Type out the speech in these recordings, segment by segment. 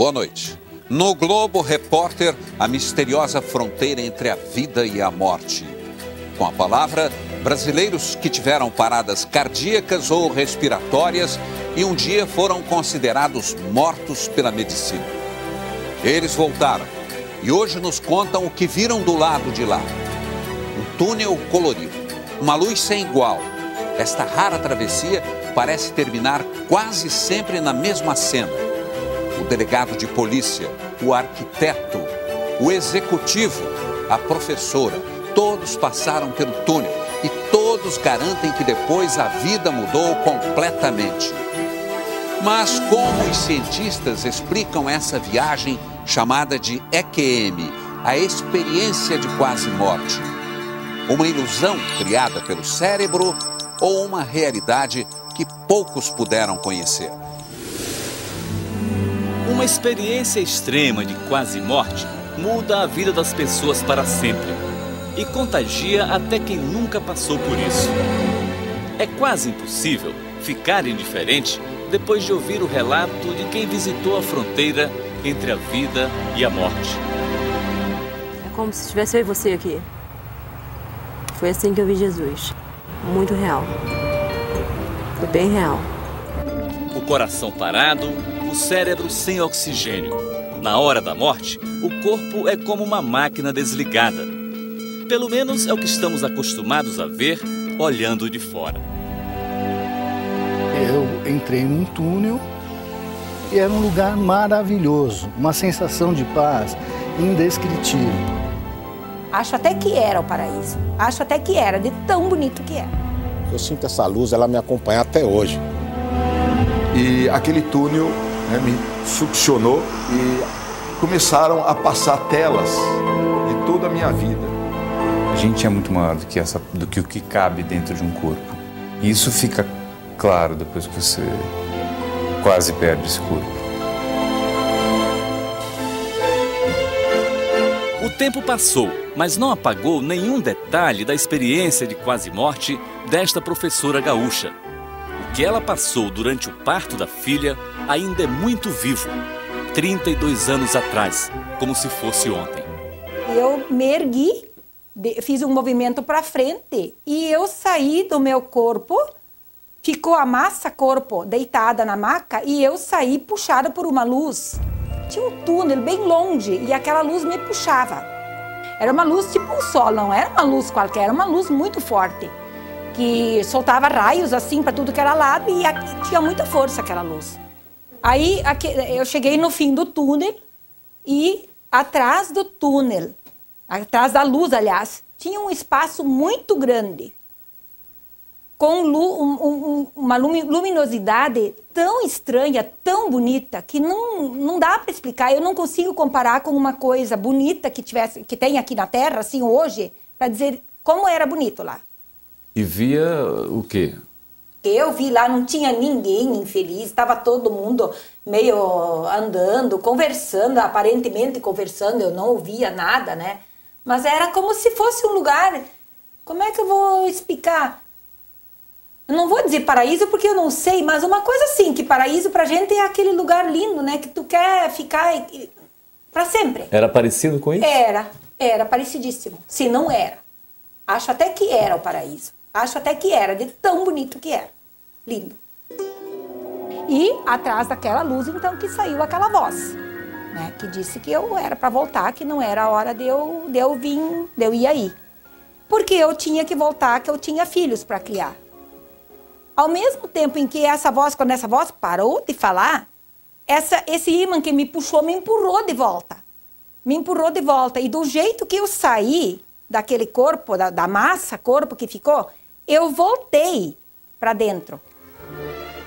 Boa noite. No Globo Repórter, a misteriosa fronteira entre a vida e a morte. Com a palavra, brasileiros que tiveram paradas cardíacas ou respiratórias e um dia foram considerados mortos pela medicina. Eles voltaram e hoje nos contam o que viram do lado de lá. Um túnel colorido, uma luz sem igual. Esta rara travessia parece terminar quase sempre na mesma cena. O delegado de polícia, o arquiteto, o executivo, a professora, todos passaram pelo túnel e todos garantem que depois a vida mudou completamente. Mas como os cientistas explicam essa viagem chamada de EQM, a experiência de quase morte? Uma ilusão criada pelo cérebro ou uma realidade que poucos puderam conhecer? Uma experiência extrema de quase morte muda a vida das pessoas para sempre e contagia até quem nunca passou por isso. É quase impossível ficar indiferente depois de ouvir o relato de quem visitou a fronteira entre a vida e a morte. É como se estivesse eu e você aqui. Foi assim que eu vi Jesus. Muito real. Foi bem real. O coração parado, o cérebro sem oxigênio. Na hora da morte, o corpo é como uma máquina desligada. Pelo menos é o que estamos acostumados a ver olhando de fora. Eu entrei num túnel e era um lugar maravilhoso, uma sensação de paz indescritível. Acho até que era o paraíso. Acho até que era, de tão bonito que é. Eu sinto essa luz, ela me acompanha até hoje. E aquele túnel, né, me succionou e começaram a passar telas de toda a minha vida. A gente é muito maior do que o que cabe dentro de um corpo. E isso fica claro depois que você quase perde esse corpo. O tempo passou, mas não apagou nenhum detalhe da experiência de quase morte desta professora gaúcha. O que ela passou durante o parto da filha ainda é muito vivo, 32 anos atrás, como se fosse ontem. Eu me ergui, fiz um movimento para frente e eu saí do meu corpo, ficou a massa corpo deitada na maca e eu saí puxada por uma luz. Tinha um túnel bem longe e aquela luz me puxava. Era uma luz tipo um sol, não era uma luz qualquer, era uma luz muito forte, que soltava raios assim para tudo que era lado e tinha muita força aquela luz. Aí eu cheguei no fim do túnel e atrás do túnel, atrás da luz, aliás, tinha um espaço muito grande, com uma luminosidade tão estranha, tão bonita, que não dá para explicar. Eu não consigo comparar com uma coisa bonita que tem aqui na Terra, assim, hoje, para dizer como era bonito lá. E via o quê? Eu vi lá, não tinha ninguém infeliz, estava todo mundo meio andando, conversando, aparentemente conversando, eu não ouvia nada, né? Mas era como se fosse um lugar, como é que eu vou explicar? Eu não vou dizer paraíso porque eu não sei, mas uma coisa assim, que paraíso pra gente é aquele lugar lindo, né? Que tu quer ficar pra sempre. Era parecido com isso? Era parecidíssimo. Se não era. Acho até que era o paraíso. Acho até que era, de tão bonito que era. Lindo. E atrás daquela luz, então, que saiu aquela voz, né? Que disse que eu era pra voltar, que não era a hora de eu ir aí. Porque eu tinha que voltar, que eu tinha filhos pra criar. Ao mesmo tempo em que quando essa voz parou de falar, esse ímã que me puxou me empurrou de volta. Me empurrou de volta. E do jeito que eu saí daquele corpo, da massa, corpo que ficou, eu voltei para dentro.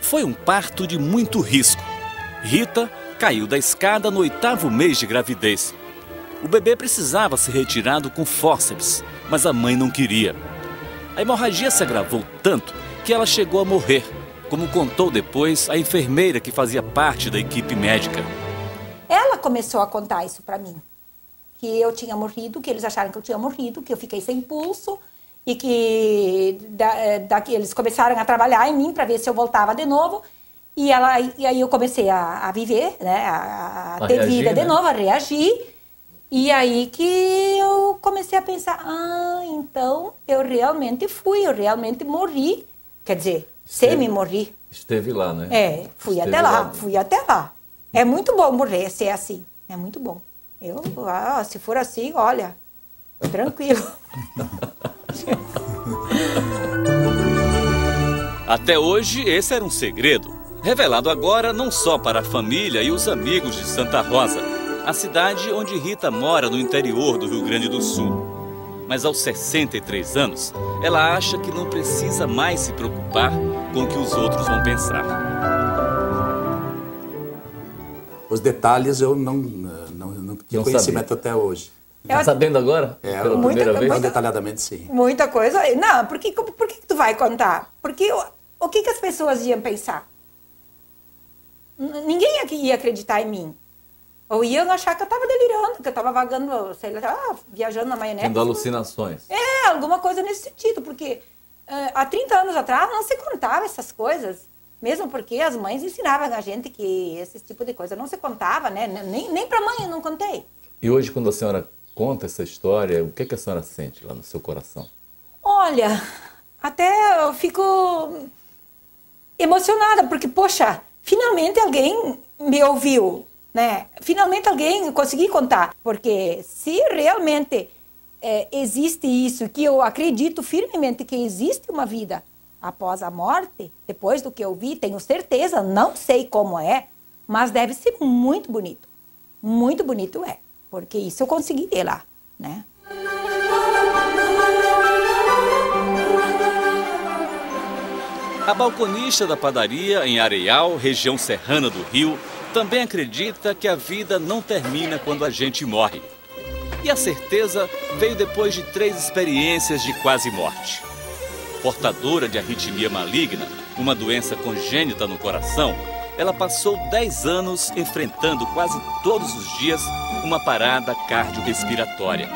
Foi um parto de muito risco. Rita caiu da escada no 8º mês de gravidez. O bebê precisava ser retirado com fórceps, mas a mãe não queria. A hemorragia se agravou tanto que ela chegou a morrer, como contou depois a enfermeira que fazia parte da equipe médica. Ela começou a contar isso para mim, que eu tinha morrido, que eles acharam que eu tinha morrido, que eu fiquei sem pulso e que eles começaram a trabalhar em mim para ver se eu voltava de novo. E aí eu comecei a viver, né? A ter reagir, vida de né? novo, a reagir. E aí que eu comecei a pensar, então eu realmente morri. Quer dizer, semi-morri. Esteve lá, né? Fui até lá. É muito bom morrer, ser assim. É muito bom. Se for assim, olha, tranquilo. Até hoje, esse era um segredo, revelado agora não só para a família e os amigos de Santa Rosa, a cidade onde Rita mora no interior do Rio Grande do Sul. Mas aos 63 anos, ela acha que não precisa mais se preocupar com o que os outros vão pensar. Os detalhes eu não tinha conhecimento até hoje. Tá sabendo agora? Pela primeira vez? Não, detalhadamente, sim. Muita coisa. Não, por que tu vai contar? Porque o que as pessoas iam pensar? Ninguém ia acreditar em mim. Ou iam achar que eu estava delirando, que eu estava vagando, sei lá, viajando na maionese. Tendo alucinações. Alguma coisa nesse sentido, porque há 30 anos atrás não se contava essas coisas. Mesmo porque as mães ensinavam a gente que esse tipo de coisa não se contava, né? Nem para a mãe eu não contei. E hoje, quando a senhora conta essa história, o que a senhora sente lá no seu coração? Olha, até eu fico emocionada, porque, poxa, finalmente alguém me ouviu, né? Finalmente alguém conseguiu contar. Porque se realmente existe isso, que eu acredito firmemente que existe uma vida após a morte, depois do que eu vi, tenho certeza, não sei como é, mas deve ser muito bonito. Muito bonito porque isso eu consegui ver lá, né? A balconista da padaria em Areial, região serrana do Rio, também acredita que a vida não termina quando a gente morre. E a certeza veio depois de 3 experiências de quase morte. Portadora de arritmia maligna, uma doença congênita no coração, ela passou 10 anos enfrentando quase todos os dias uma parada cardiorrespiratória.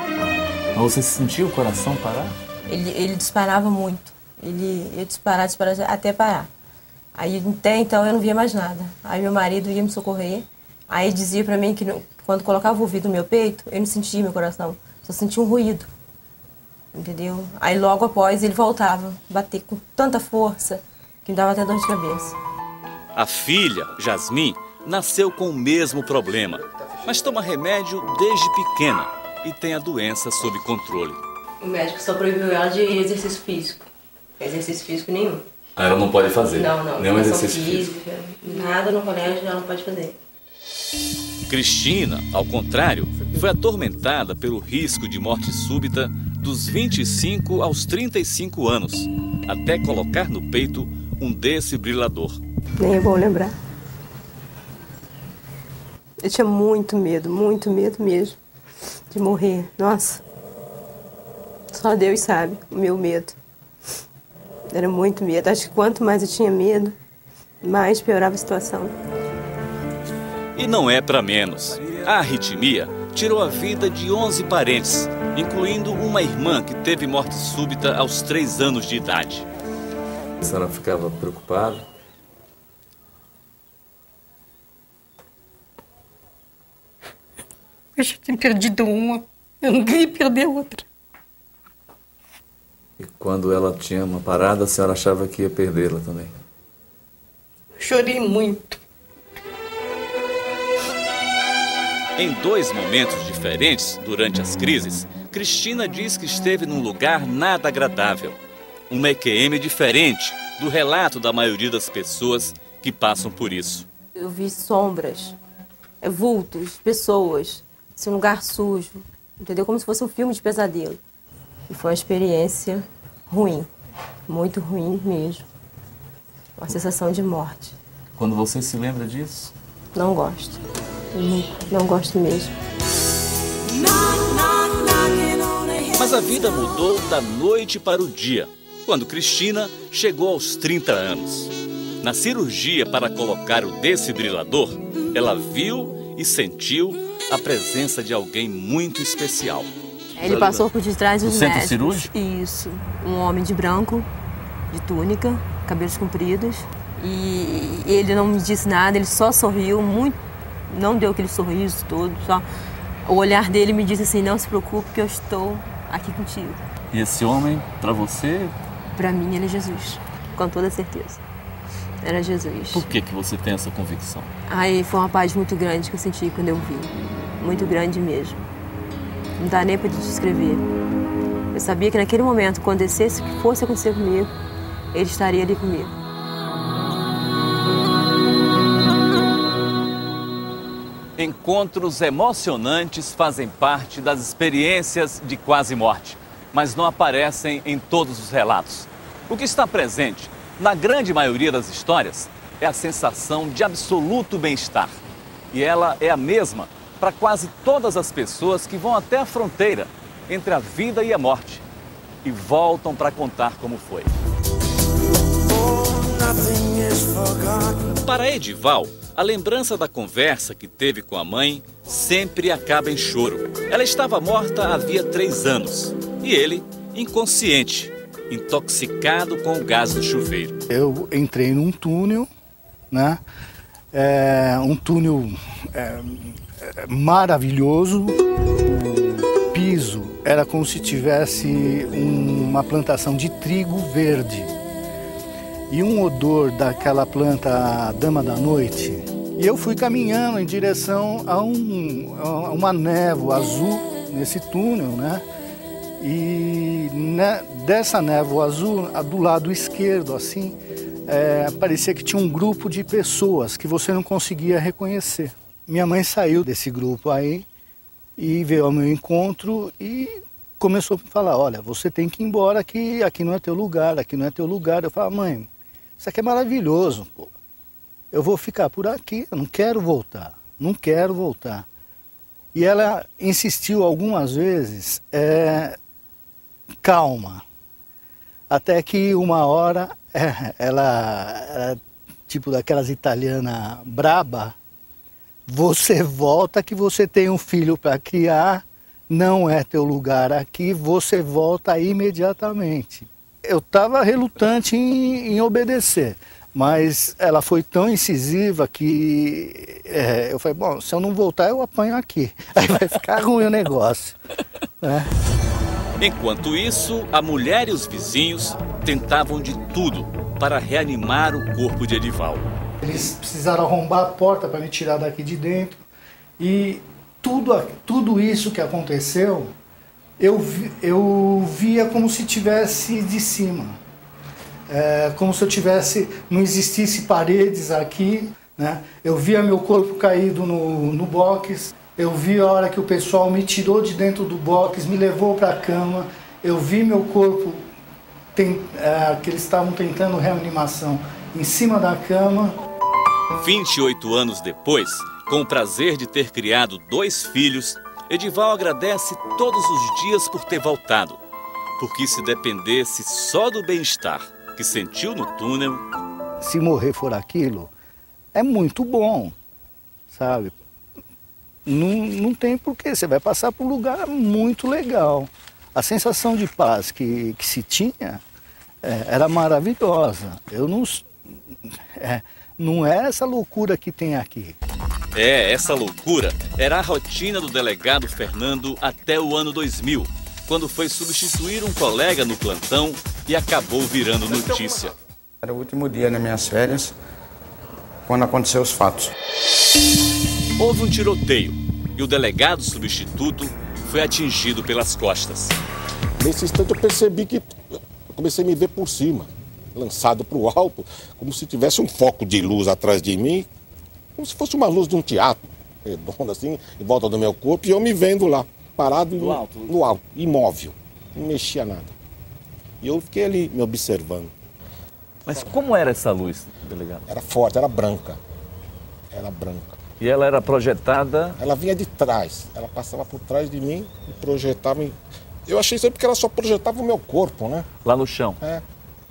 Mas você sentiu o coração parar? Ele disparava muito. Ele ia disparar até parar. Aí até então eu não via mais nada. Aí meu marido ia me socorrer. Aí dizia pra mim que quando colocava o ouvido no meu peito, eu não sentia meu coração. Só sentia um ruído. Entendeu? Aí logo após ele voltava a bater com tanta força que me dava até dor de cabeça. A filha, Jasmin, nasceu com o mesmo problema, mas toma remédio desde pequena e tem a doença sob controle. O médico só proibiu ela de exercício físico. Exercício físico nenhum. Ela não pode fazer? Não. Nenhum exercício físico? Nada no colégio ela não pode fazer. Cristina, ao contrário, foi atormentada pelo risco de morte súbita dos 25 aos 35 anos, até colocar no peito um desfibrilador. Nem é bom lembrar. Eu tinha muito medo mesmo de morrer. Nossa, só Deus sabe o meu medo. Era muito medo. Acho que quanto mais eu tinha medo, mais piorava a situação. E não é para menos. A arritmia tirou a vida de 11 parentes, incluindo uma irmã que teve morte súbita aos 3 anos de idade. A senhora ficava preocupada? Eu já tinha perdido uma, eu não queria perder outra. E quando ela tinha uma parada, a senhora achava que ia perdê-la também? Chorei muito. Em 2 momentos diferentes, durante as crises, Cristina diz que esteve num lugar nada agradável. Uma EQM diferente do relato da maioria das pessoas que passam por isso. Eu vi sombras, vultos, pessoas, um lugar sujo, entendeu? Como se fosse um filme de pesadelo. E foi uma experiência ruim, muito ruim mesmo. Uma sensação de morte. Quando você se lembra disso? Não gosto. Não gosto mesmo. Mas a vida mudou da noite para o dia, quando Cristina chegou aos 30 anos. Na cirurgia para colocar o desfibrilador, ela viu e sentiu a presença de alguém muito especial. Ele passou por detrás dos médicos. Centro cirúrgico? Isso. Um homem de branco, de túnica, cabelos compridos. E ele não me disse nada, ele só sorriu, não deu aquele sorriso todo, só o olhar dele me disse assim, não se preocupe que eu estou aqui contigo. E esse homem, para você? Para mim, ele é Jesus, com toda certeza. Era Jesus. Por que você tem essa convicção? Aí foi uma paz muito grande que eu senti quando eu vi, muito grande mesmo. Não dá nem para te descrever. Eu sabia que naquele momento, acontecesse o que fosse acontecer comigo, ele estaria ali comigo. Encontros emocionantes fazem parte das experiências de quase morte, mas não aparecem em todos os relatos. O que está presente, na grande maioria das histórias, é a sensação de absoluto bem-estar. E ela é a mesma para quase todas as pessoas que vão até a fronteira entre a vida e a morte e voltam para contar como foi. Para Edival, a lembrança da conversa que teve com a mãe sempre acaba em choro. Ela estava morta havia 3 anos e ele, inconsciente, intoxicado com o gás do chuveiro. Eu entrei num túnel, né? Um túnel maravilhoso. O piso era como se tivesse uma plantação de trigo verde. E um odor daquela planta dama da noite. E eu fui caminhando em direção a uma névoa azul nesse túnel, né? E dessa névoa azul, do lado esquerdo, assim, parecia que tinha um grupo de pessoas que você não conseguia reconhecer. Minha mãe saiu desse grupo aí e veio ao meu encontro e começou a falar, olha, você tem que ir embora, aqui não é teu lugar, aqui não é teu lugar. Eu falei, mãe, isso aqui é maravilhoso, pô. Eu vou ficar por aqui, eu não quero voltar, não quero voltar. E ela insistiu algumas vezes, calma. Até que uma hora, ela tipo daquelas italianas braba, você volta que você tem um filho para criar, não é teu lugar aqui, você volta imediatamente. Eu estava relutante em obedecer, mas ela foi tão incisiva que eu falei, bom, se eu não voltar eu apanho aqui, aí vai ficar ruim o negócio. Né? Enquanto isso, a mulher e os vizinhos tentavam de tudo para reanimar o corpo de Edival. Eles precisaram arrombar a porta para me tirar daqui de dentro e tudo isso que aconteceu, eu via como se tivesse de cima. Como se eu não existisse paredes aqui, né? Eu via meu corpo caído no box, eu vi a hora que o pessoal me tirou de dentro do box, me levou para a cama, eu vi meu corpo, que eles estavam tentando reanimação, em cima da cama. 28 anos depois, com o prazer de ter criado 2 filhos, Edival agradece todos os dias por ter voltado, porque se dependesse só do bem-estar que sentiu no túnel... Se morrer for aquilo, é muito bom, sabe? Não tem porquê, você vai passar por um lugar muito legal. A sensação de paz que se tinha era maravilhosa. Não é essa loucura que tem aqui. Essa loucura era a rotina do delegado Fernando até o ano 2000, quando foi substituir um colega no plantão e acabou virando notícia. Era o último dia nas minhas férias, quando aconteceu os fatos. Houve um tiroteio e o delegado substituto foi atingido pelas costas. Nesse instante eu percebi que eu comecei a me ver por cima, lançado para o alto, como se tivesse um foco de luz atrás de mim, como se fosse uma luz de um teatro, redonda assim, em volta do meu corpo, e eu me vendo lá, parado no alto, imóvel, não mexia nada. E eu fiquei ali me observando. Mas como era essa luz, delegado? Era forte, era branca. Era branca. E ela era projetada? Ela vinha de trás, ela passava por trás de mim e projetava. Eu achei isso aí porque ela só projetava o meu corpo, né? Lá no chão?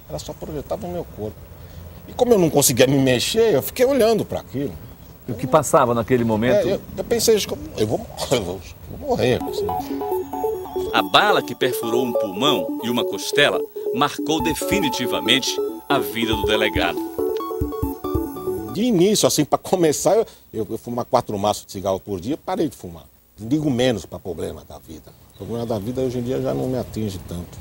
Ela só projetava o meu corpo. E como eu não conseguia me mexer, eu fiquei olhando para aquilo. E o que passava naquele momento? Eu pensei, eu vou morrer. A bala que perfurou um pulmão e uma costela marcou definitivamente a vida do delegado. De início, assim, para começar, eu fumar 4 maços de cigarro por dia, parei de fumar. Ligo menos para problema da vida. O problema da vida hoje em dia já não me atinge tanto.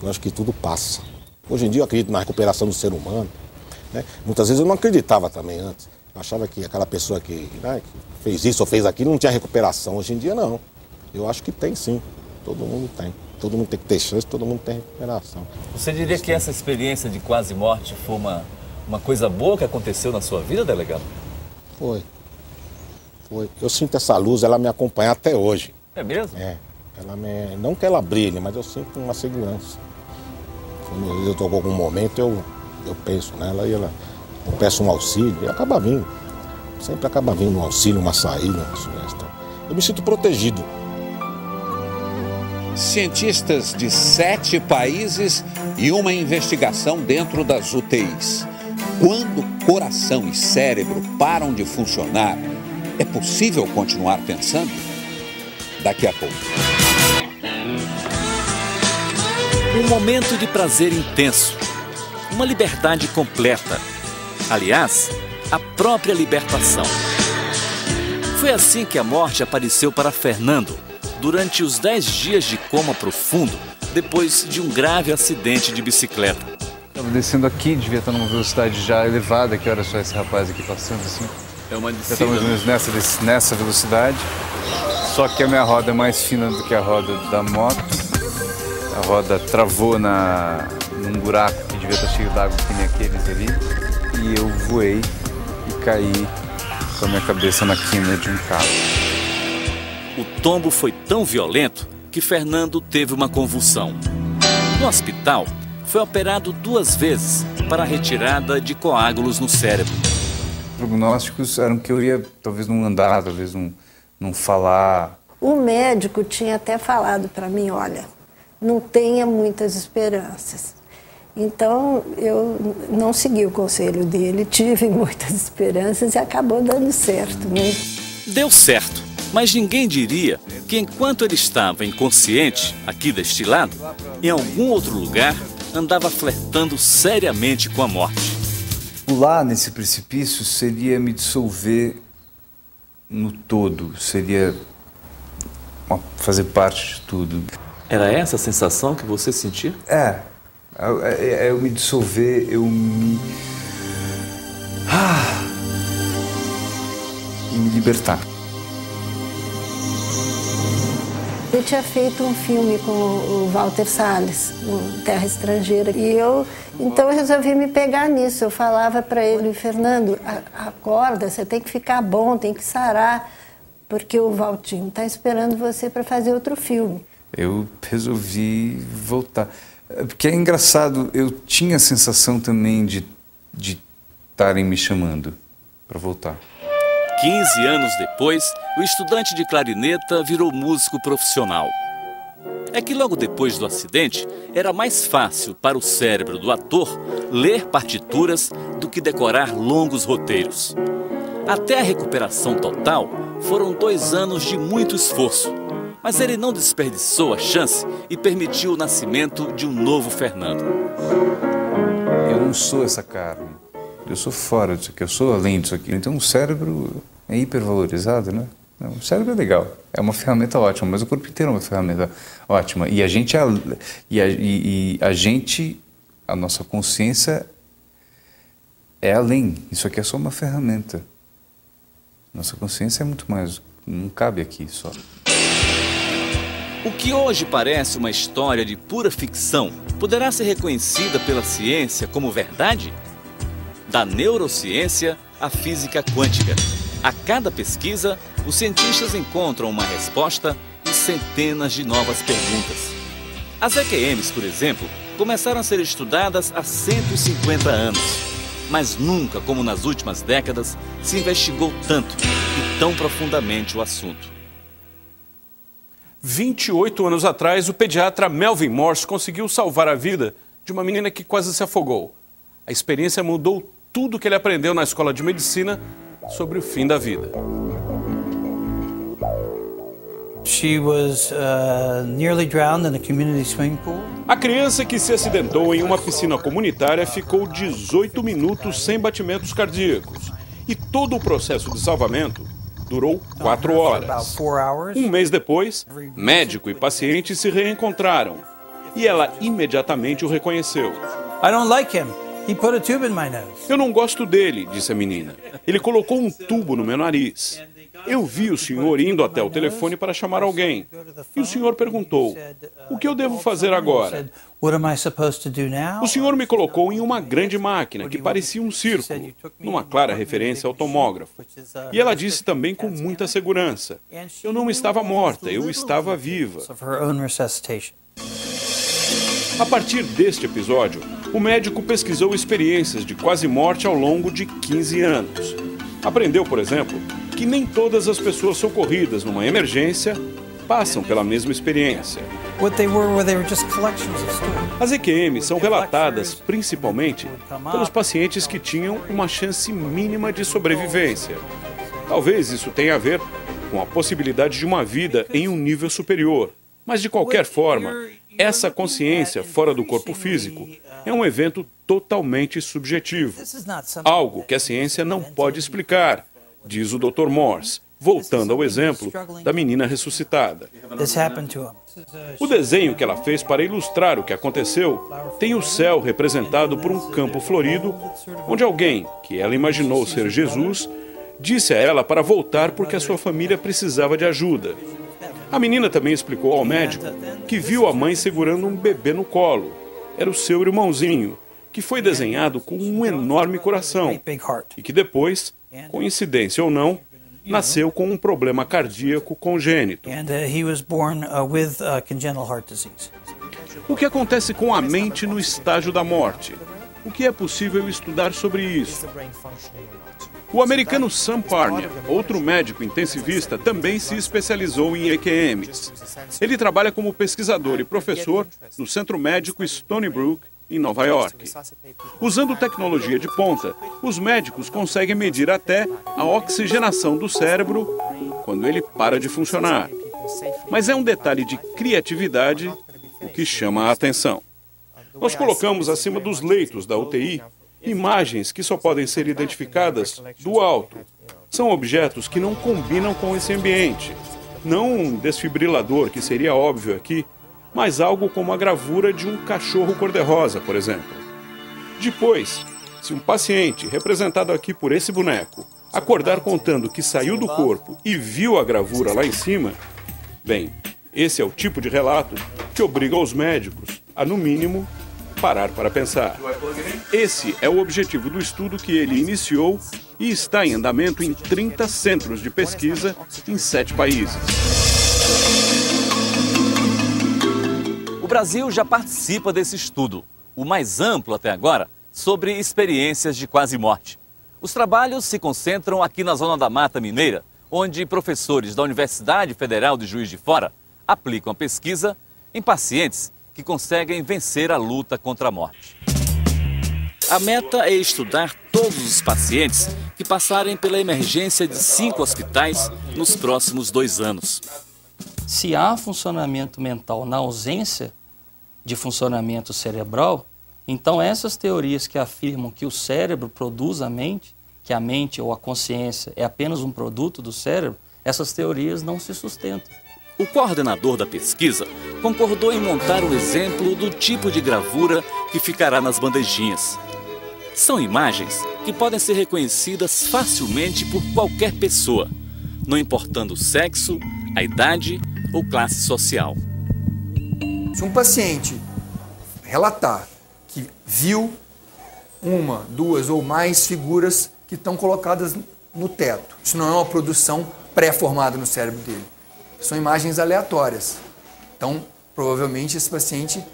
Eu acho que tudo passa. Hoje em dia eu acredito na recuperação do ser humano, né? Muitas vezes eu não acreditava também antes. Eu achava que aquela pessoa que fez isso ou fez aquilo não tinha recuperação. Hoje em dia não. Eu acho que tem sim. Todo mundo tem. Todo mundo tem que ter chance, todo mundo tem recuperação. Você diria que essa experiência de quase morte foi uma coisa boa que aconteceu na sua vida, delegado? Foi. Eu sinto essa luz, ela me acompanha até hoje. É mesmo? É. Não que ela brilhe, mas eu sinto uma segurança. Quando eu estou com algum momento, eu penso nela e eu peço um auxílio e acaba vindo. Sempre acaba vindo um auxílio, uma saída, uma sugestão. Eu me sinto protegido. Cientistas de 7 países e uma investigação dentro das UTIs. Quando coração e cérebro param de funcionar, é possível continuar pensando? Daqui a pouco. Um momento de prazer intenso. Uma liberdade completa. Aliás, a própria libertação. Foi assim que a morte apareceu para Fernando durante os 10 dias de coma profundo, depois de um grave acidente de bicicleta. Estava descendo aqui, devia estar numa velocidade já elevada, que era só esse rapaz aqui passando assim. É uma Já descida. está mais ou menos nessa velocidade, só que a minha roda é mais fina do que a roda da moto. A roda travou num buraco que devia estar cheio d'água, que nem aqueles ali, e eu voei e caí com a minha cabeça na quina de um carro. O tombo foi tão violento que Fernando teve uma convulsão. No hospital, foi operado 2 vezes para a retirada de coágulos no cérebro. Os prognósticos eram que eu ia talvez não andar, talvez não falar. O médico tinha até falado para mim, olha, não tenha muitas esperanças. Então, eu não segui o conselho dele, tive muitas esperanças e acabou dando certo, né? Deu certo. Mas ninguém diria que enquanto ele estava inconsciente, aqui deste lado, em algum outro lugar, andava flertando seriamente com a morte. Pular nesse precipício seria me dissolver no todo, seria fazer parte de tudo. Era essa a sensação que você sentia? Eu me dissolver, e me libertar. Eu tinha feito um filme com o Walter Salles, no Terra Estrangeira, e então eu resolvi me pegar nisso. Eu falava para ele, Fernando, acorda, você tem que ficar bom, tem que sarar, porque o Valtinho está esperando você para fazer outro filme. Eu resolvi voltar. Porque é engraçado, eu tinha a sensação também de estarem me chamando para voltar. 15 anos depois, o estudante de clarineta virou músico profissional. É que logo depois do acidente, era mais fácil para o cérebro do ator ler partituras do que decorar longos roteiros. Até a recuperação total, foram 2 anos de muito esforço. Mas ele não desperdiçou a chance e permitiu o nascimento de um novo Fernando. Eu não sou essa carne. Eu sou fora disso aqui, eu sou além disso aqui. Então o cérebro é hipervalorizado, né? Não, o cérebro é legal, é uma ferramenta ótima, mas o corpo inteiro é uma ferramenta ótima. E a nossa consciência é além. Isso aqui é só uma ferramenta. Nossa consciência é muito mais, não cabe aqui só. O que hoje parece uma história de pura ficção, poderá ser reconhecida pela ciência como verdade? Da neurociência à física quântica. A cada pesquisa, os cientistas encontram uma resposta e centenas de novas perguntas. As EQMs, por exemplo, começaram a ser estudadas há 150 anos. Mas nunca, como nas últimas décadas, se investigou tanto e tão profundamente o assunto. 28 anos atrás, o pediatra Melvin Morse conseguiu salvar a vida de uma menina que quase se afogou. A experiência mudou tudo que ele aprendeu na escola de medicina sobre o fim da vida. She was nearly drowned in a community swimming pool. A criança que se acidentou em uma piscina comunitária ficou 18 minutos sem batimentos cardíacos E todo o processo de salvamento durou 4 horas. Um mês depois, médico e paciente se reencontraram. E ela imediatamente o reconheceu. I don't like him. He put a tube in my nose. Eu não gosto dele, disse a menina. Ele colocou um tubo no meu nariz. Eu vi o senhor indo até o telefone para chamar alguém. E o senhor perguntou, o que eu devo fazer agora? O senhor me colocou em uma grande máquina que parecia um círculo, numa clara referência ao tomógrafo. E ela disse também com muita segurança, eu não estava morta, eu estava viva. A partir deste episódio, o médico pesquisou experiências de quase morte ao longo de 15 anos. Aprendeu, por exemplo, que nem todas as pessoas socorridas numa emergência passam pela mesma experiência. As EQM são relatadas principalmente pelos pacientes que tinham uma chance mínima de sobrevivência. Talvez isso tenha a ver com a possibilidade de uma vida em um nível superior. Mas, de qualquer forma, essa consciência fora do corpo físico é um evento totalmente subjetivo. Algo que a ciência não pode explicar, diz o Dr. Morse, voltando ao exemplo da menina ressuscitada. O desenho que ela fez para ilustrar o que aconteceu tem o céu representado por um campo florido, onde alguém, que ela imaginou ser Jesus, disse a ela para voltar porque a sua família precisava de ajuda. A menina também explicou ao médico que viu a mãe segurando um bebê no colo. Era o seu irmãozinho, que foi desenhado com um enorme coração e que depois, coincidência ou não, nasceu com um problema cardíaco congênito. O que acontece com a mente no estágio da morte? O que é possível estudar sobre isso? O americano Sam Parnia, outro médico intensivista, também se especializou em EQMs. Ele trabalha como pesquisador e professor no Centro Médico Stony Brook, em Nova York. Usando tecnologia de ponta, os médicos conseguem medir até a oxigenação do cérebro quando ele para de funcionar. Mas é um detalhe de criatividade o que chama a atenção. Nós colocamos acima dos leitos da UTI imagens que só podem ser identificadas do alto. São objetos que não combinam com esse ambiente. Não um desfibrilador, que seria óbvio aqui, mas algo como a gravura de um cachorro cor-de-rosa, por exemplo. Depois, se um paciente, representado aqui por esse boneco, acordar contando que saiu do corpo e viu a gravura lá em cima, bem, esse é o tipo de relato que obriga os médicos a, no mínimo, parar para pensar. Esse é o objetivo do estudo que ele iniciou e está em andamento em 30 centros de pesquisa em 7 países. O Brasil já participa desse estudo, o mais amplo até agora, sobre experiências de quase morte. Os trabalhos se concentram aqui na Zona da Mata Mineira, onde professores da Universidade Federal de Juiz de Fora aplicam a pesquisa em pacientes que conseguem vencer a luta contra a morte. A meta é estudar todos os pacientes que passarem pela emergência de 5 hospitais nos próximos 2 anos. Se há funcionamento mental na ausência de funcionamento cerebral, então essas teorias que afirmam que o cérebro produz a mente, que a mente ou a consciência é apenas um produto do cérebro, essas teorias não se sustentam. O coordenador da pesquisa concordou em montar um exemplo do tipo de gravura que ficará nas bandejinhas. São imagens que podem ser reconhecidas facilmente por qualquer pessoa, não importando o sexo, a idade ou classe social. Se um paciente relatar que viu 1, 2 ou mais figuras que estão colocadas no teto, isso não é uma produção pré-formada no cérebro dele. São imagens aleatórias. Então, provavelmente, esse paciente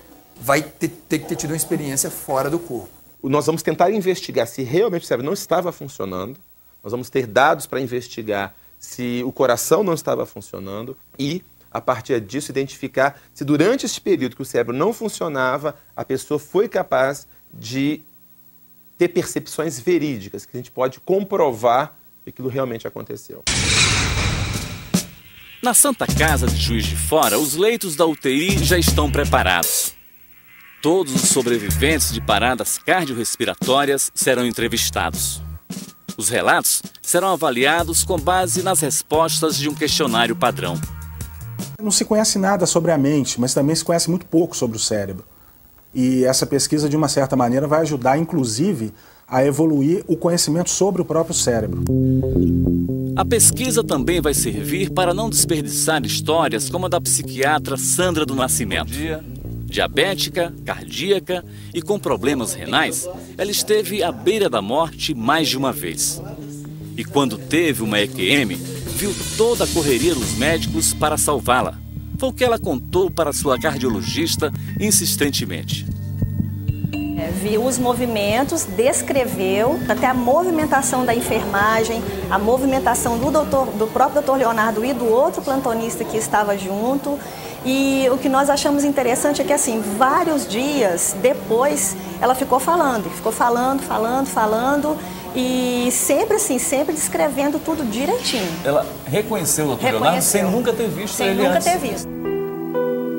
vai ter que ter tido uma experiência fora do corpo. Nós vamos tentar investigar se realmente o cérebro não estava funcionando. Nós vamos ter dados para investigar se o coração não estava funcionando e, a partir disso, identificar se durante esse período que o cérebro não funcionava, a pessoa foi capaz de ter percepções verídicas, que a gente pode comprovar que aquilo realmente aconteceu. Na Santa Casa de Juiz de Fora, os leitos da UTI já estão preparados. Todos os sobreviventes de paradas cardiorrespiratórias serão entrevistados. Os relatos serão avaliados com base nas respostas de um questionário padrão. Não se conhece nada sobre a mente, mas também se conhece muito pouco sobre o cérebro. E essa pesquisa, de uma certa maneira, vai ajudar, inclusive, a evoluir o conhecimento sobre o próprio cérebro. A pesquisa também vai servir para não desperdiçar histórias como a da psiquiatra Sandra do Nascimento. Diabética, cardíaca e com problemas renais, ela esteve à beira da morte mais de uma vez. E quando teve uma EQM, viu toda a correria dos médicos para salvá-la. Foi o que ela contou para sua cardiologista insistentemente. Viu os movimentos, descreveu até a movimentação da enfermagem, a movimentação do próprio doutor Leonardo e do outro plantonista que estava junto. E o que nós achamos interessante é que, assim, vários dias depois, ela ficou falando e sempre assim, sempre descrevendo tudo direitinho. Ela reconheceu o doutor Leonardo sem nunca ter visto ele antes. Sem nunca ter visto.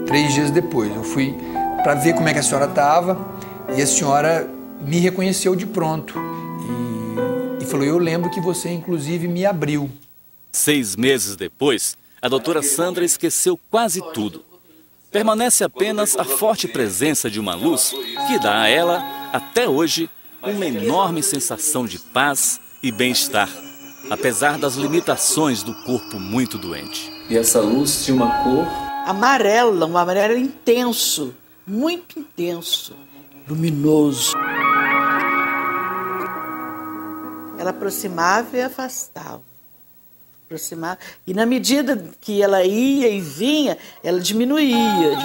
3 dias depois, eu fui para ver como é que a senhora estava e a senhora me reconheceu de pronto e falou, eu lembro que você inclusive me abriu. 6 meses depois, a doutora Sandra esqueceu quase tudo. Permanece apenas a forte presença de uma luz que dá a ela, até hoje, uma enorme sensação de paz e bem-estar, apesar das limitações do corpo muito doente. E essa luz tinha uma cor? Amarela, um amarelo intenso, muito intenso, luminoso. Ela aproximava e afastava. E na medida que ela ia e vinha, ela diminuía.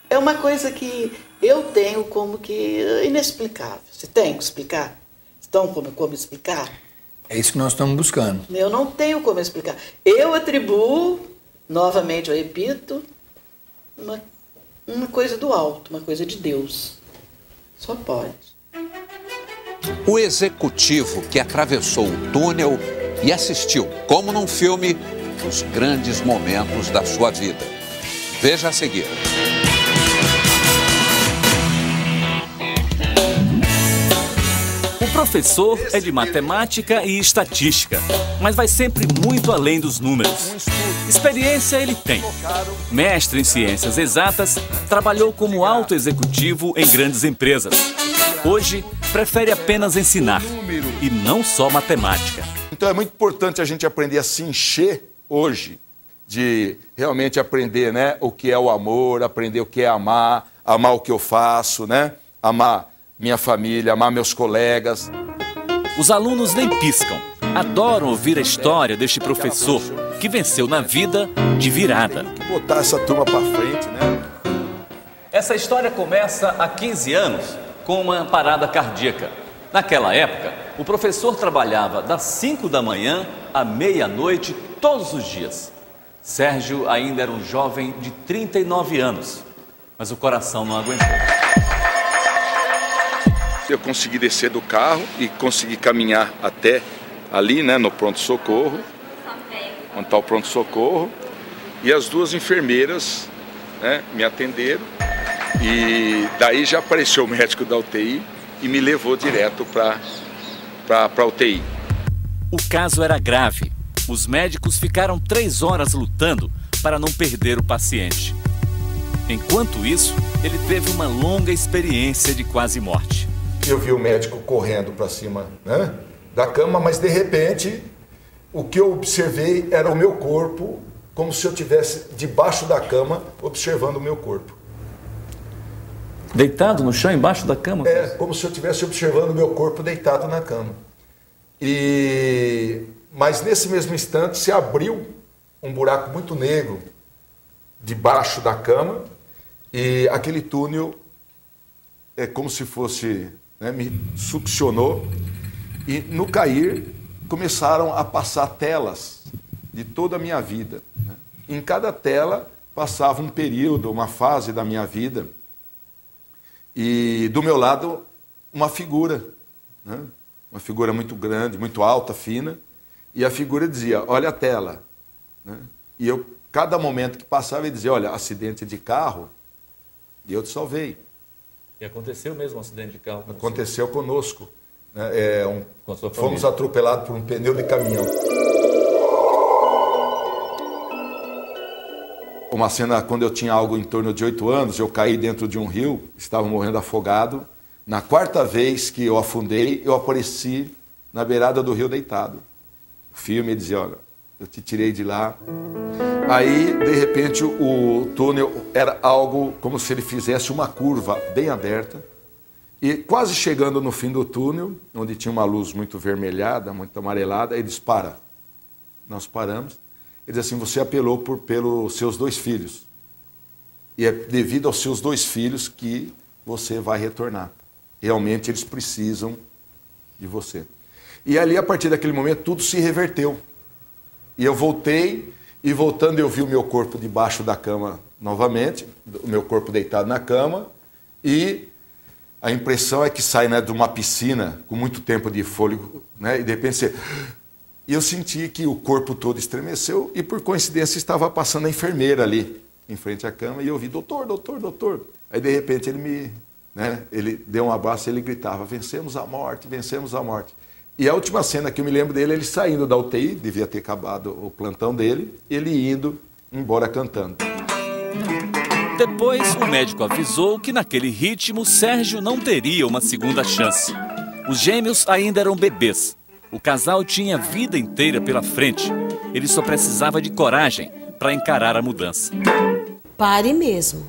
É uma coisa que eu tenho como que inexplicável. Você tem que explicar? Estão como explicar? É isso que nós estamos buscando. Eu não tenho como explicar. Eu atribuo, novamente eu repito, uma coisa do alto, uma coisa de Deus. Só pode. O executivo que atravessou o túnel e assistiu, como num filme, os grandes momentos da sua vida. Veja a seguir. O professor é de matemática e estatística, mas vai sempre muito além dos números. Experiência ele tem. Mestre em ciências exatas, trabalhou como alto executivo em grandes empresas. Hoje, prefere apenas ensinar, e não só matemática. Então é muito importante a gente aprender a se encher hoje, de realmente aprender, né, o que é o amor, aprender o que é amar o que eu faço, né, amar minha família, amar meus colegas. Os alunos nem piscam, adoram ouvir a história deste professor que venceu na vida de virada. Tem que botar essa turma para frente, né? Essa história começa há 15 anos com uma parada cardíaca. Naquela época, o professor trabalhava das 5 da manhã à meia-noite todos os dias. Sérgio ainda era um jovem de 39 anos, mas o coração não aguentou. Eu consegui descer do carro e consegui caminhar até ali, né, no pronto-socorro, onde está o pronto-socorro, e as 2 enfermeiras, né, me atenderam, e daí já apareceu o médico da UTI e me levou direto para a UTI. O caso era grave. Os médicos ficaram 3 horas lutando para não perder o paciente. Enquanto isso, ele teve uma longa experiência de quase morte. Eu vi o médico correndo para cima, né, da cama, mas de repente o que eu observei era o meu corpo, como se eu estivesse debaixo da cama observando o meu corpo. Deitado no chão, embaixo da cama? É, como se eu estivesse observando o meu corpo deitado na cama. Mas nesse mesmo instante se abriu um buraco muito negro debaixo da cama e aquele túnel é como se fosse, né, me succionou e no cair começaram a passar telas de toda a minha vida, né? Em cada tela passava um período, uma fase da minha vida. E do meu lado, uma figura, né? Uma figura muito grande, muito alta, fina, e a figura dizia, olha a tela. Né? E eu, cada momento que passava, ele dizia, olha, acidente de carro, e eu te salvei. E aconteceu mesmo um acidente de carro? Aconteceu conosco. né? Fomos atropelados por um pneu de caminhão. Uma cena quando eu tinha algo em torno de 8 anos, eu caí dentro de um rio, estava morrendo afogado. Na 4ª vez que eu afundei, eu apareci na beirada do rio deitado. O filme dizia, olha, eu te tirei de lá. Aí, de repente, o túnel era algo como se ele fizesse uma curva bem aberta. E quase chegando no fim do túnel, onde tinha uma luz muito vermelhada, muito amarelada, ele dispara. Nós paramos. Ele diz assim, você apelou pelos seus 2 filhos. E é devido aos seus 2 filhos que você vai retornar. Realmente eles precisam de você. E ali, a partir daquele momento, tudo se reverteu. E eu voltei, e voltando eu vi o meu corpo debaixo da cama novamente, o meu corpo deitado na cama, e a impressão é que sai, né, de uma piscina com muito tempo de fôlego, né, e de repente você... E eu senti que o corpo todo estremeceu e, por coincidência, estava passando a enfermeira ali, em frente à cama, e eu ouvi, doutor, doutor, doutor. Aí, de repente, ele deu um abraço e ele gritava, vencemos a morte, vencemos a morte. E a última cena que eu me lembro dele, ele saindo da UTI, devia ter acabado o plantão dele, ele indo embora cantando. Depois, o médico avisou que naquele ritmo, Sérgio não teria uma segunda chance. Os gêmeos ainda eram bebês. O casal tinha a vida inteira pela frente. Ele só precisava de coragem para encarar a mudança. Pare mesmo.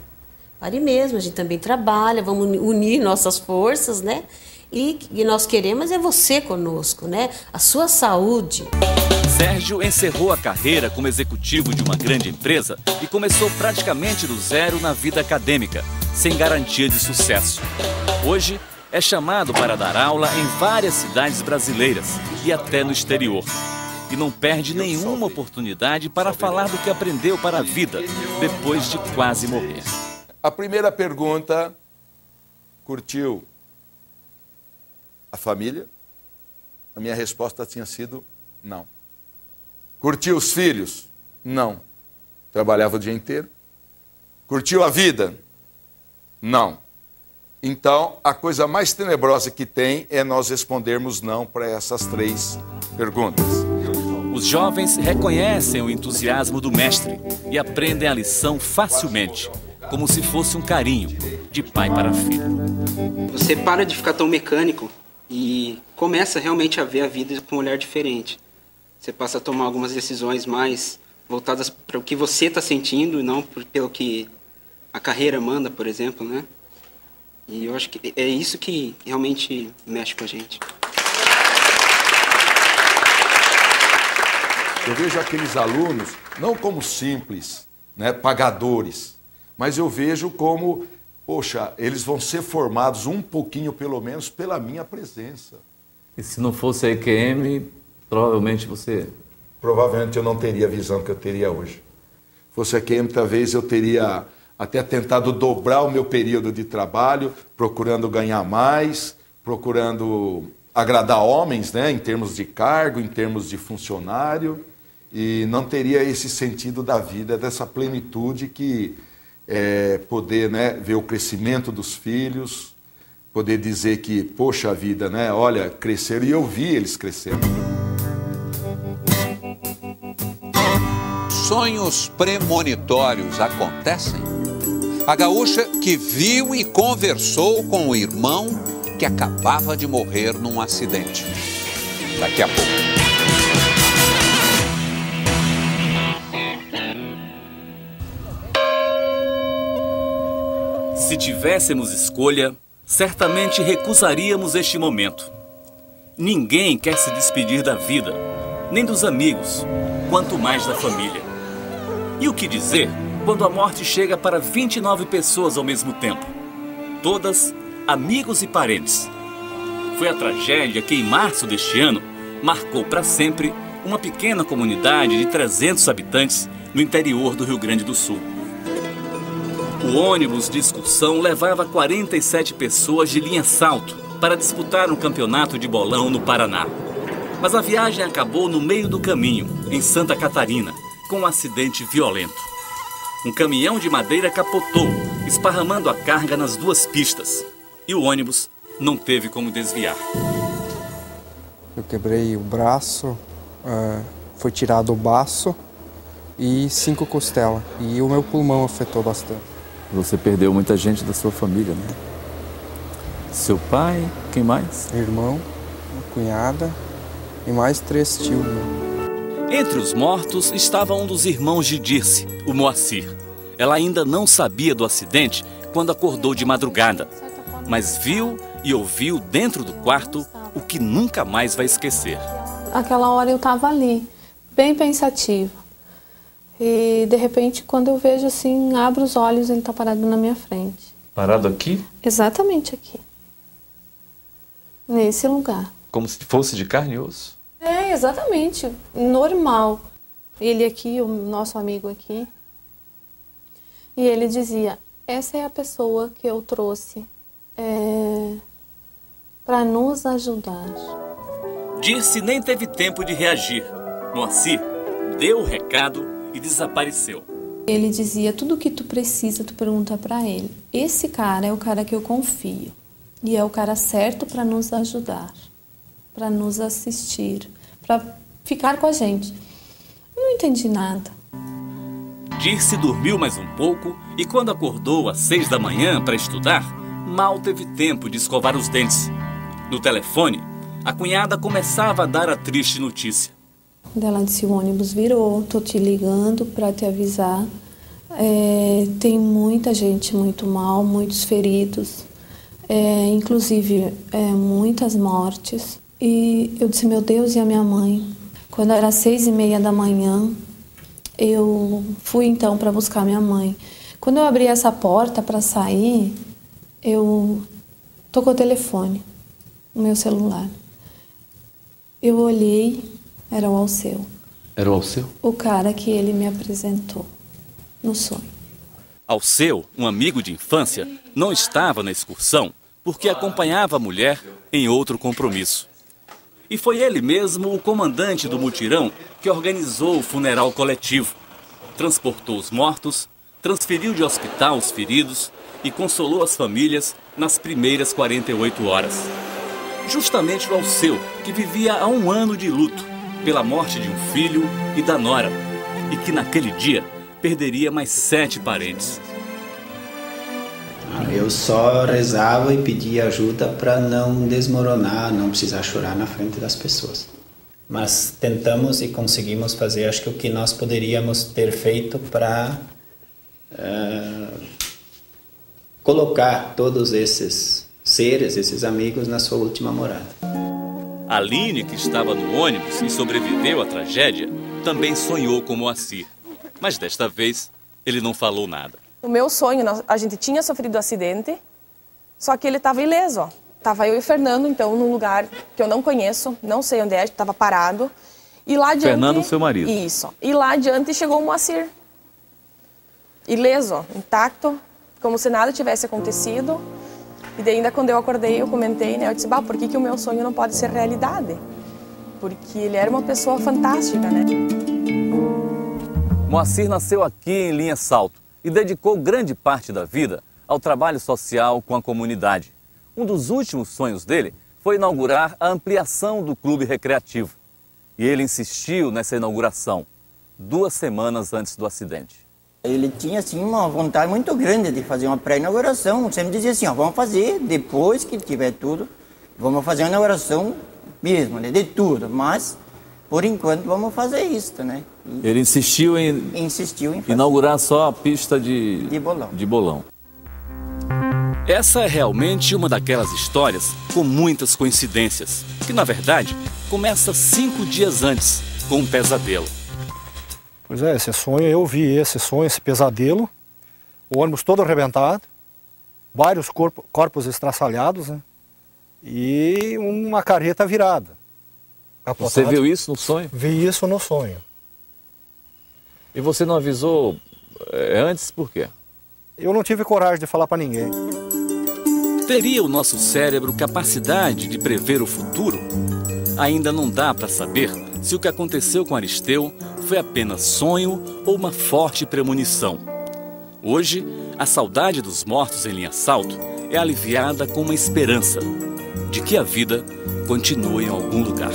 Pare mesmo. A gente também trabalha, vamos unir nossas forças, né? E nós queremos é você conosco, né? A sua saúde. Sérgio encerrou a carreira como executivo de uma grande empresa e começou praticamente do zero na vida acadêmica, sem garantia de sucesso. Hoje, é chamado para dar aula em várias cidades brasileiras e até no exterior. E não perde nenhuma oportunidade para falar do que aprendeu para a vida, depois de quase morrer. A primeira pergunta, curtiu a família? A minha resposta tinha sido não. Curtiu os filhos? Não. Trabalhava o dia inteiro. Curtiu a vida? Não. Então, a coisa mais tenebrosa que tem é nós respondermos não para essas 3 perguntas. Os jovens reconhecem o entusiasmo do mestre e aprendem a lição facilmente, como se fosse um carinho de pai para filho. Você para de ficar tão mecânico e começa realmente a ver a vida com um olhar diferente. Você passa a tomar algumas decisões mais voltadas para o que você está sentindo e não pelo que a carreira manda, por exemplo, né? E eu acho que é isso que realmente mexe com a gente. Eu vejo aqueles alunos não como simples, né, pagadores, mas eu vejo como, poxa, eles vão ser formados um pouquinho, pelo menos, pela minha presença. E se não fosse a EQM, provavelmente você... Provavelmente eu não teria a visão que eu teria hoje. Se fosse a EQM, talvez eu teria até tentado dobrar o meu período de trabalho, procurando ganhar mais, procurando agradar homens, né, em termos de cargo, em termos de funcionário, e não teria esse sentido da vida, dessa plenitude que é poder, né, ver o crescimento dos filhos, poder dizer que, poxa vida, né, olha, cresceram, e eu vi eles crescendo. Sonhos premonitórios acontecem? A gaúcha que viu e conversou com o irmão que acabava de morrer num acidente. Daqui a pouco. Se tivéssemos escolha, certamente recusaríamos este momento. Ninguém quer se despedir da vida, nem dos amigos, quanto mais da família. E o que dizer quando a morte chega para 29 pessoas ao mesmo tempo? Todas amigos e parentes. Foi a tragédia que, em março deste ano, marcou para sempre uma pequena comunidade de 300 habitantes no interior do Rio Grande do Sul. O ônibus de excursão levava 47 pessoas de linha salto para disputar um campeonato de bolão no Paraná. Mas a viagem acabou no meio do caminho, em Santa Catarina, com um acidente violento. Um caminhão de madeira capotou, esparramando a carga nas 2 pistas. E o ônibus não teve como desviar. Eu quebrei o braço, foi tirado o baço e 5 costelas. E o meu pulmão afetou bastante. Você perdeu muita gente da sua família, né? Seu pai, quem mais? Irmão, cunhada e mais 3 tios. Entre os mortos estava um dos irmãos de Dirce, o Moacir. Ela ainda não sabia do acidente quando acordou de madrugada, mas viu e ouviu dentro do quarto o que nunca mais vai esquecer. Aquela hora eu estava ali, bem pensativa. E de repente, quando eu vejo assim, abro os olhos, ele está parado na minha frente. Parado aqui? Exatamente aqui. Nesse lugar. Como se fosse de carne e osso? É, exatamente. Normal. Ele aqui, o nosso amigo aqui. E ele dizia, essa é a pessoa que eu trouxe para nos ajudar. Dirce nem teve tempo de reagir. Moacir deu o recado e desapareceu. Ele dizia, tudo que tu precisa, tu pergunta para ele. Esse cara é o cara que eu confio. E é o cara certo para nos ajudar, para nos assistir, para ficar com a gente. Eu não entendi nada. Dirce dormiu mais um pouco e quando acordou às 6 da manhã para estudar, mal teve tempo de escovar os dentes. No telefone, a cunhada começava a dar a triste notícia. Ela disse, o ônibus virou, tô te ligando para te avisar. Tem muita gente muito mal, muitos feridos, inclusive muitas mortes. E eu disse, meu Deus, e a minha mãe? Quando era 6h30 da manhã, eu fui então para buscar minha mãe. Quando eu abri essa porta para sair, eu tocou o telefone, o meu celular. Eu olhei, era o Alceu. Era o Alceu? O cara que ele me apresentou no sonho. Alceu, um amigo de infância, não estava na excursão porque acompanhava a mulher em outro compromisso. E foi ele mesmo o comandante do mutirão que organizou o funeral coletivo. Transportou os mortos, transferiu de hospital os feridos e consolou as famílias nas primeiras 48 horas. Justamente o Alceu, que vivia há 1 ano de luto pela morte de um filho e da nora, e que naquele dia perderia mais 7 parentes. Eu só rezava e pedia ajuda para não desmoronar, não precisar chorar na frente das pessoas. Mas tentamos e conseguimos fazer, acho que o que nós poderíamos ter feito para colocar todos esses seres, esses amigos, na sua última morada. Aline, que estava no ônibus e sobreviveu à tragédia, também sonhou com Moacir. Mas desta vez, ele não falou nada. No meu sonho, a gente tinha sofrido um acidente, só que ele estava ileso. Estava eu e o Fernando, então, num lugar que eu não conheço, não sei onde é, estava parado. E lá adiante... Fernando, seu marido. Isso. E lá adiante chegou o Moacir. Ileso, intacto, como se nada tivesse acontecido. E daí ainda quando eu acordei, eu comentei, né? Eu disse, por que o meu sonho não pode ser realidade? Porque ele era uma pessoa fantástica, né? Moacir nasceu aqui em Linha Salto e dedicou grande parte da vida ao trabalho social com a comunidade. Um dos últimos sonhos dele foi inaugurar a ampliação do clube recreativo. E ele insistiu nessa inauguração 2 semanas antes do acidente. Ele tinha assim uma vontade muito grande de fazer uma pré-inauguração. Sempre dizia assim, vamos fazer depois que tiver tudo, vamos fazer uma inauguração mesmo, né, de tudo. Mas por enquanto vamos fazer isso, né? E ele insistiu em fazer. Inaugurar só a pista de bolão. Essa é realmente uma daquelas histórias com muitas coincidências, que na verdade começa 5 dias antes, com um pesadelo. Pois é, esse sonho, eu vi esse sonho, esse pesadelo, o ônibus todo arrebentado, vários corpos estraçalhados, né? E uma carreta virada. Capotado. Você viu isso no sonho? Vi isso no sonho. E você não avisou antes por quê? Eu não tive coragem de falar para ninguém. Teria o nosso cérebro capacidade de prever o futuro? Ainda não dá para saber se o que aconteceu com Aristeu foi apenas sonho ou uma forte premonição. Hoje, a saudade dos mortos em Linha Salto é aliviada com uma esperança de que a vida continua em algum lugar.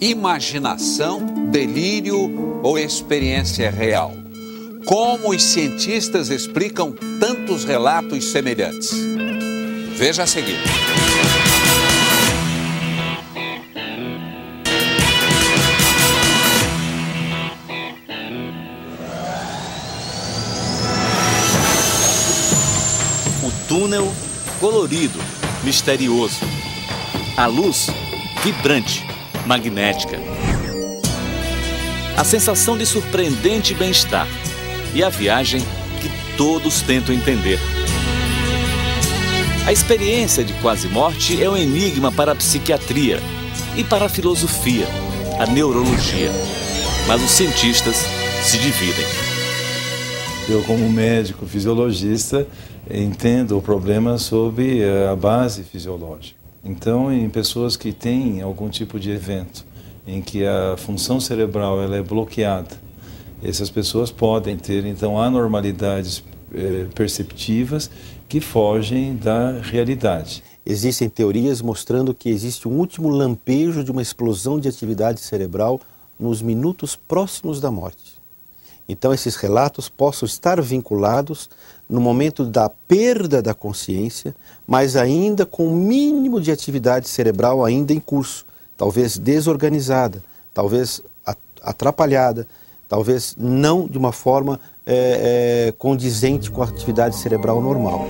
Imaginação, delírio ou experiência real? Como os cientistas explicam tantos relatos semelhantes? Veja a seguir. O túnel colorido, misterioso. A luz vibrante, magnética. A sensação de surpreendente bem-estar e a viagem que todos tentam entender. A experiência de quase morte é um enigma para a psiquiatria e para a filosofia, a neurologia. Mas os cientistas se dividem. Eu, como médico fisiologista, entendo o problema sob a base fisiológica. Então, em pessoas que têm algum tipo de evento em que a função cerebral ela é bloqueada, essas pessoas podem ter, então, anormalidades perceptivas que fogem da realidade. Existem teorias mostrando que existe um último lampejo de uma explosão de atividade cerebral nos minutos próximos da morte. Então, esses relatos possam estar vinculados no momento da perda da consciência, mas ainda com o mínimo de atividade cerebral ainda em curso, talvez desorganizada, talvez atrapalhada, talvez não de uma forma condizente com a atividade cerebral normal.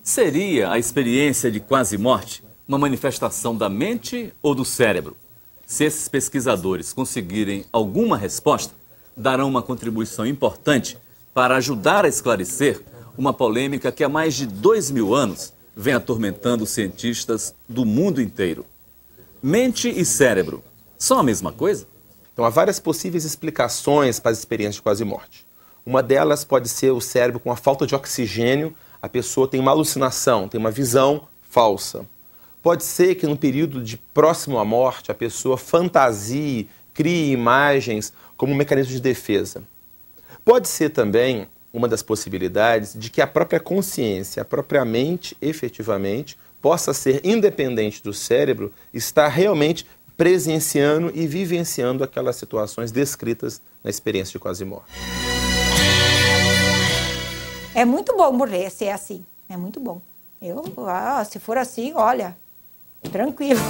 Seria a experiência de quase morte uma manifestação da mente ou do cérebro? Se esses pesquisadores conseguirem alguma resposta, darão uma contribuição importante para ajudar a esclarecer uma polêmica que há mais de 2000 anos vem atormentando cientistas do mundo inteiro. Mente e cérebro são a mesma coisa? Então, há várias possíveis explicações para as experiências de quase morte. Uma delas pode ser o cérebro com a falta de oxigênio, a pessoa tem uma alucinação, tem uma visão falsa. Pode ser que no período de próximo à morte a pessoa fantasie, crie imagens como um mecanismo de defesa. Pode ser também uma das possibilidades de que a própria consciência, a própria mente, efetivamente, possa ser independente do cérebro, estar realmente presenciando e vivenciando aquelas situações descritas na experiência de quase morte. É muito bom morrer se é assim, é muito bom. Se for assim, olha, tranquilo.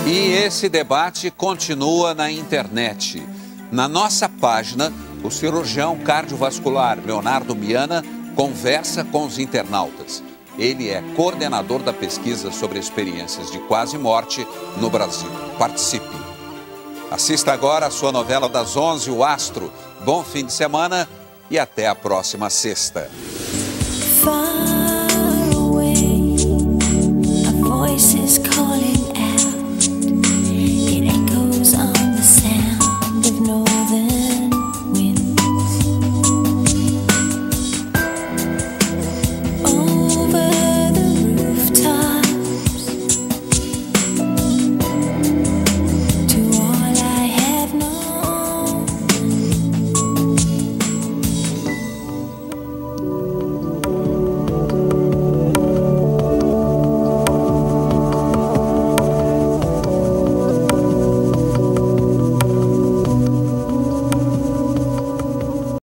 E esse debate continua na internet. Na nossa página, o cirurgião cardiovascular Leonardo Miana conversa com os internautas. Ele é coordenador da pesquisa sobre experiências de quase morte no Brasil. Participe. Assista agora a sua novela das 11, O Astro. Bom fim de semana e até a próxima sexta.